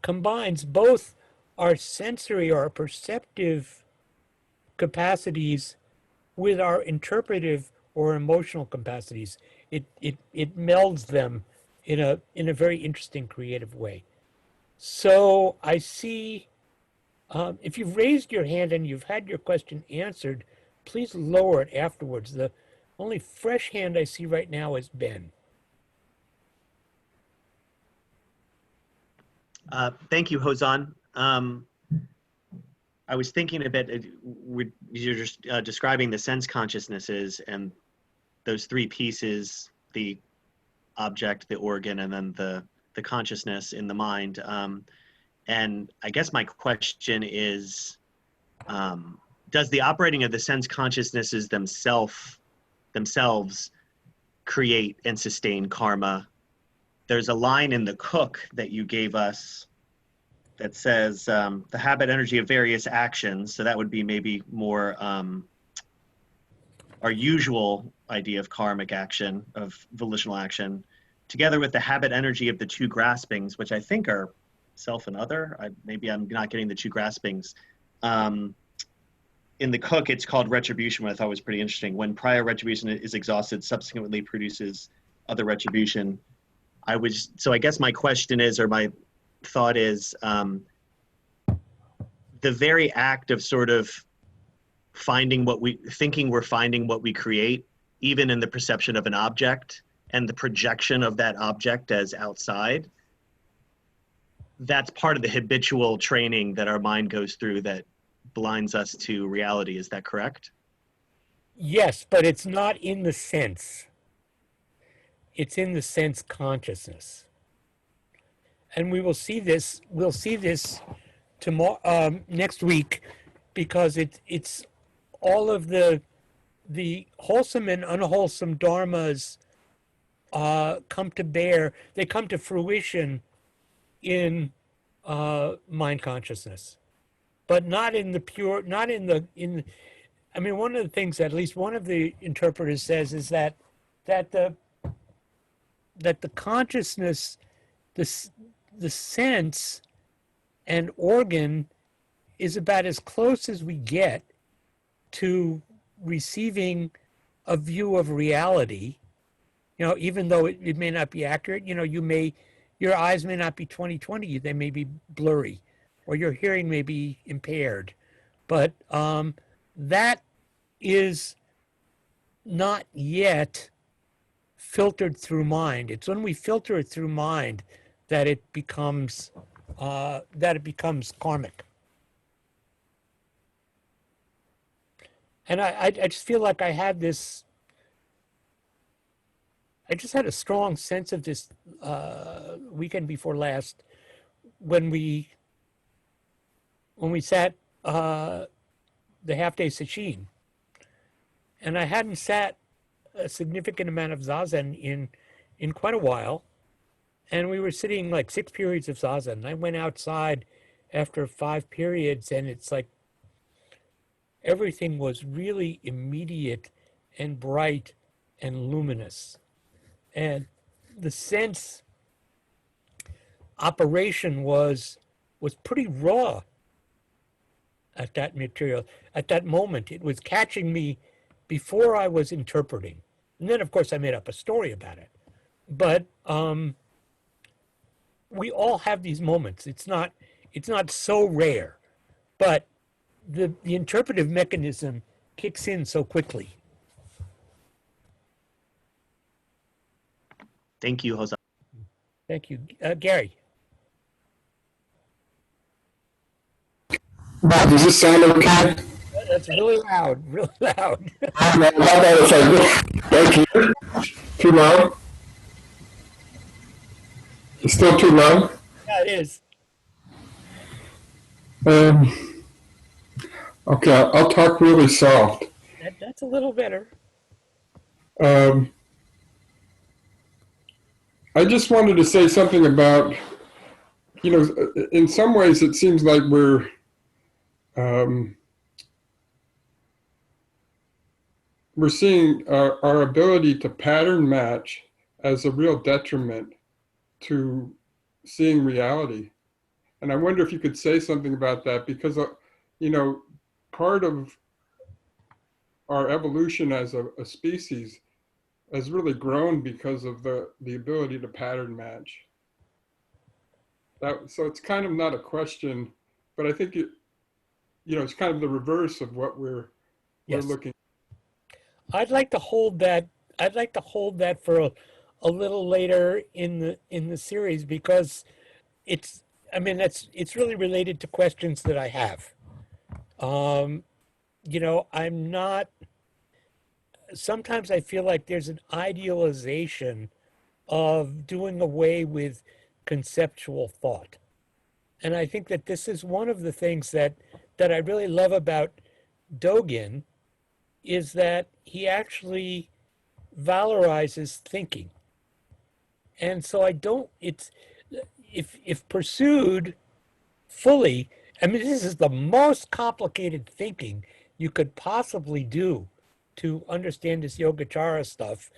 combines both our sensory or perceptive capacities with our interpretive or emotional capacities. It melds them in a very interesting, creative way. So I see, if you've raised your hand and you've had your question answered, please lower it afterwards. The only fresh hand I see right now is Ben. Thank you, Hozan. I was thinking a bit, you're just describing the sense consciousnesses and those three pieces, the object, the organ, and then the consciousness in the mind. And I guess my question is, does the operating of the sense consciousnesses themselves create and sustain karma? There's a line in the Cook that you gave us that says the habit energy of various actions. So that would be maybe more our usual idea of karmic action, of volitional action, together with the habit energy of the two graspings, which I think are self and other. Maybe I'm not getting the two graspings. In the Cook, it's called retribution, what I thought was pretty interesting. When prior retribution is exhausted, subsequently produces other retribution. So I guess my question is, or my thought is, the very act of sort of thinking we're finding what we create, even in the perception of an object and the projection of that object as outside, that's part of the habitual training that our mind goes through that blinds us to reality. Is that correct? Yes, but it's not in the sense. It's in the sense consciousness. And we will see this, we'll see this tomorrow, next week, because it's all of the wholesome and unwholesome dharmas come to bear, they come to fruition in mind consciousness, but not in the pure, not in the, I mean, one of the things, at least one of the interpreters says, is that the consciousness, the sense and organ is about as close as we get to receiving a view of reality, even though it may not be accurate. Your eyes may not be 20/20, they may be blurry, or your hearing may be impaired, but that is not yet filtered through mind. It's when we filter it through mind that it becomes karmic. And I just feel like I had this. I just had a strong sense of this weekend before last when we sat the half-day sesshin, and I hadn't sat a significant amount of zazen in quite a while, and we were sitting like 6 periods of zazen. And I went outside after 5 periods, and it's like everything was really immediate and bright and luminous. And the sense operation was pretty raw at that moment. It was catching me before I was interpreting. And then, of course, I made up a story about it. But we all have these moments. It's not so rare, but the interpretive mechanism kicks in so quickly. Thank you, Hozan. Thank you. Gary. Bob, does this sound okay? That's really loud, really loud. Thank you. Too loud? It's still too loud? Yeah, it is. Okay, I'll talk really soft. That's a little better. I just wanted to say something about, in some ways it seems like we're seeing our ability to pattern match as a real detriment to seeing reality. And I wonder if you could say something about that, because, part of our evolution as a species has really grown because of the ability to pattern match. So it's kind of not a question, but I think it's kind of the reverse of what we're looking. I'd like to hold that. I'd like to hold that for a little later in the series, because it's really related to questions that I have. I'm not. Sometimes I feel like there's an idealization of doing away with conceptual thought. And I think that this is one of the things that I really love about Dogen is that he actually valorizes thinking. And so I don't, it's, if pursued fully, I mean, this is the most complicated thinking you could possibly do to understand this Yogacara stuff.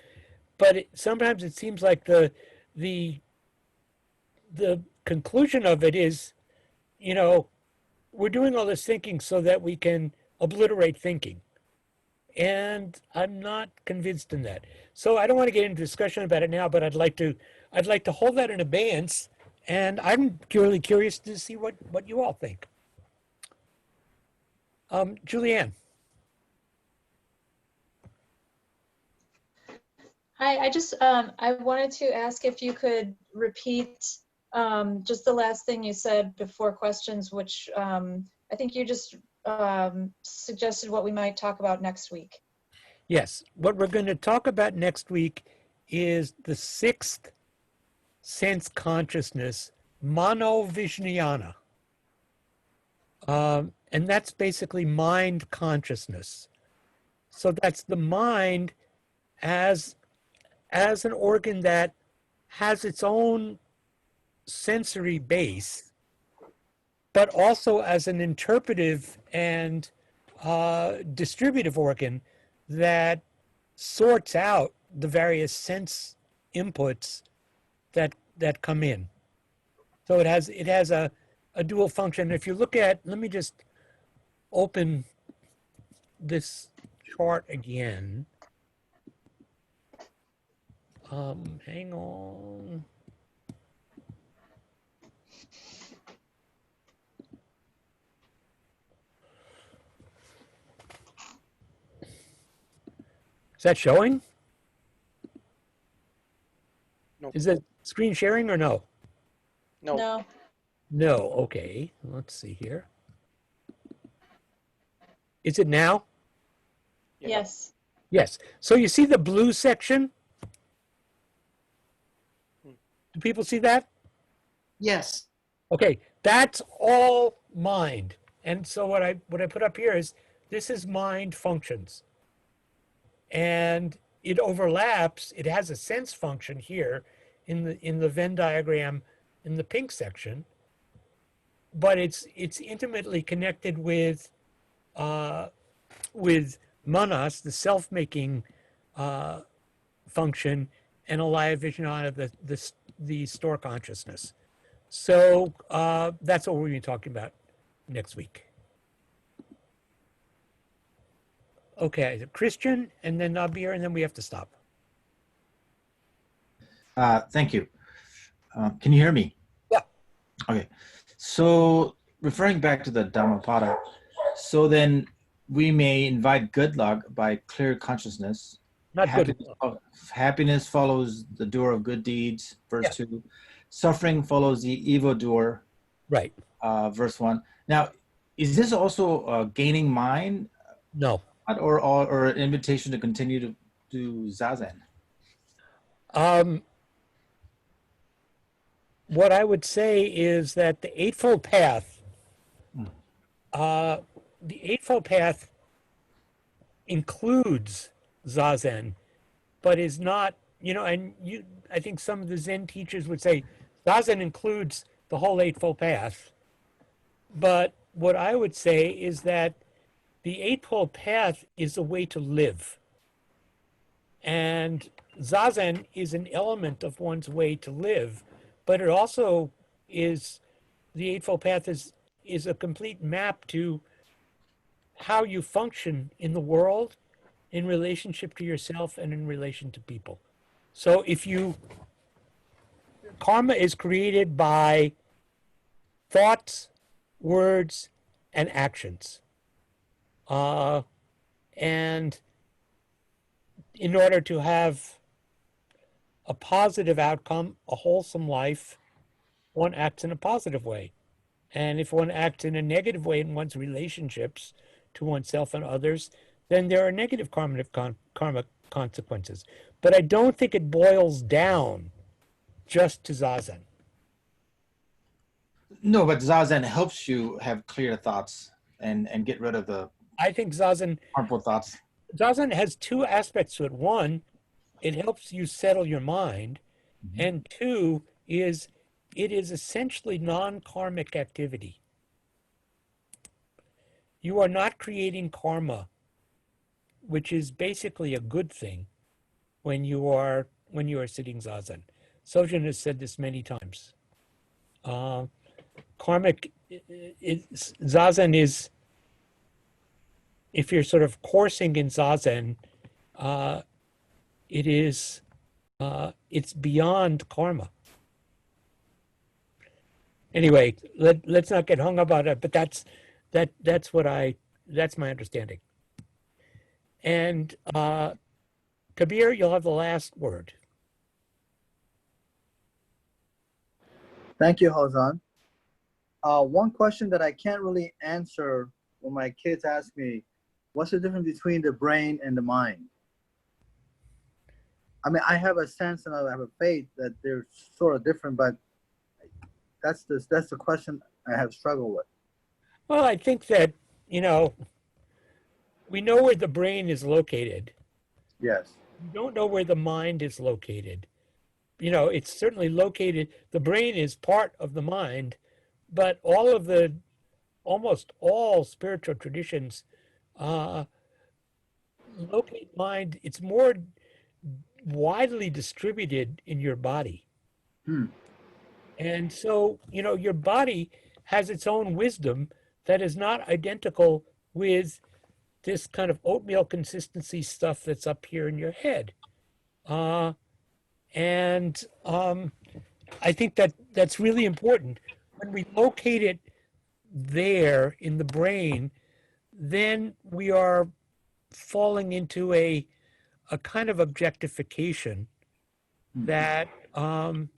But sometimes it seems like the the conclusion of it is, you know, we're doing all this thinking so that we can obliterate thinking. And I'm not convinced in that. So I don't want to get into discussion about it now, but I'd like to hold that in abeyance. And I'm really curious to see what you all think. Julianne. Hi, I just I wanted to ask if you could repeat just the last thing you said before questions, which I think you just suggested what we might talk about next week. Yes, what we're going to talk about next week is the sixth sense consciousness, monovijnana. And that's basically mind consciousness. So that's the mind as an organ that has its own sensory base, but also as an interpretive and distributive organ that sorts out the various sense inputs that come in. So it has a dual function. If you look at, let me just open this chart again. Hang on. Is that showing? No. Is it screen sharing or no? No. No. No, okay. Let's see here. Is it now? Yeah. Yes. Yes. So you see the blue section? Do people see that? Yes. Okay, that's all mind. And so what I put up here is this is mind functions. And it overlaps, it has a sense function here in the Venn diagram in the pink section, but it's intimately connected with manas, the self-making function, and alaya vijnana, the store consciousness. So that's what we're going to be talking about next week. Okay, Christian, and then Nabir, and then we have to stop. Thank you. Can you hear me? Yeah. Okay. So referring back to the Dhammapada, so then we may invite good luck by clear consciousness. Not happiness, good. Happiness follows the doer of good deeds, verse 2. Suffering follows the evildoer, right. Verse 1. Now, is this also gaining mind? No. Or an invitation to continue to do Zazen? What I would say is that the Eightfold Path, includes Zazen, but is not, I think some of the Zen teachers would say Zazen includes the whole Eightfold Path. But what I would say is that the Eightfold Path is a way to live. And Zazen is an element of one's way to live, but it also is, the Eightfold Path is a complete map to how you function in the world, in relationship to yourself, and in relation to people. So karma is created by thoughts, words, and actions. And in order to have a positive outcome, a wholesome life, one acts in a positive way. And if one acts in a negative way in one's relationships to oneself and others, then there are negative karma consequences. But I don't think it boils down just to Zazen. No, but Zazen helps you have clear thoughts and get rid of the I think Zazen harmful thoughts. has two aspects to it. One, it helps you settle your mind, and two is it is essentially non-karmic activity. You are not creating karma, which is basically a good thing when you are sitting Zazen. Sojin has said this many times. Karmic Zazen is, if you're sort of coursing in Zazen, it is it's beyond karma. Anyway, let's not get hung up on it, but that's my understanding. And Kabir, you'll have the last word. Thank you, Hozan. One question that I can't really answer when my kids ask me, what's the difference between the brain and the mind? I mean, I have a sense and I have a faith that they're sort of different, but that's the question I have struggled with. Well, I think that, we know where the brain is located. Yes. We don't know where the mind is located. It's certainly located, the brain is part of the mind, but almost all spiritual traditions locate mind, it's more widely distributed in your body. And so, your body has its own wisdom that is not identical with this kind of oatmeal consistency stuff that's up here in your head. And I think that's really important. When we locate it there in the brain, then we are falling into a kind of objectification that can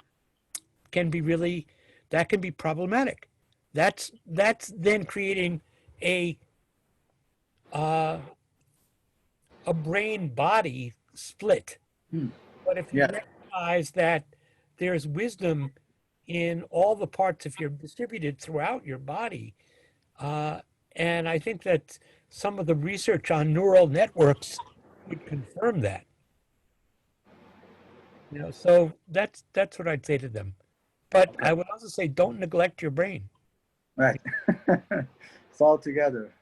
be problematic. That's then creating a brain body split. But if you recognize that there's wisdom in all the parts, if you're distributed throughout your body, and I think that some of the research on neural networks would confirm that. So that's what I'd say to them. But I would also say, don't neglect your brain. Right. It's all together.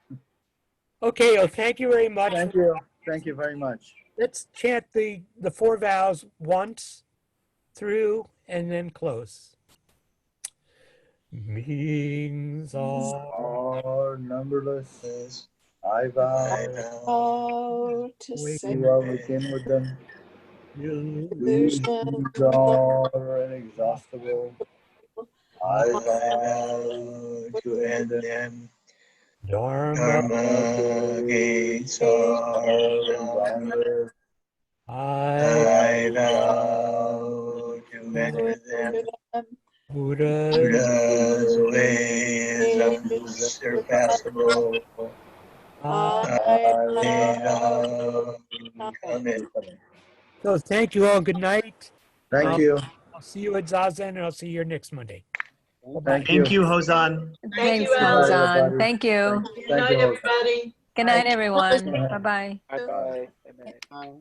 Okay, well, thank you very much. Thank you. Thank you very much. Let's chant the 4 vows once through and then close. Means are numberless. I vow to say within with them. There's Illusions are inexhaustible. I vow to end them. Dharma gates are boundless. I vow to enter them. Buddha's ways are unsurpassable. I vow to come in. So thank you all. Good night. Thank you. I'll see you at Zazen, and I'll see you here next Monday. Thank Thank you, Hozan. Thanks, you, Alan. Hozan. Thank you. Good night, everybody. Good night, everyone. Bye-bye. Bye. Good night.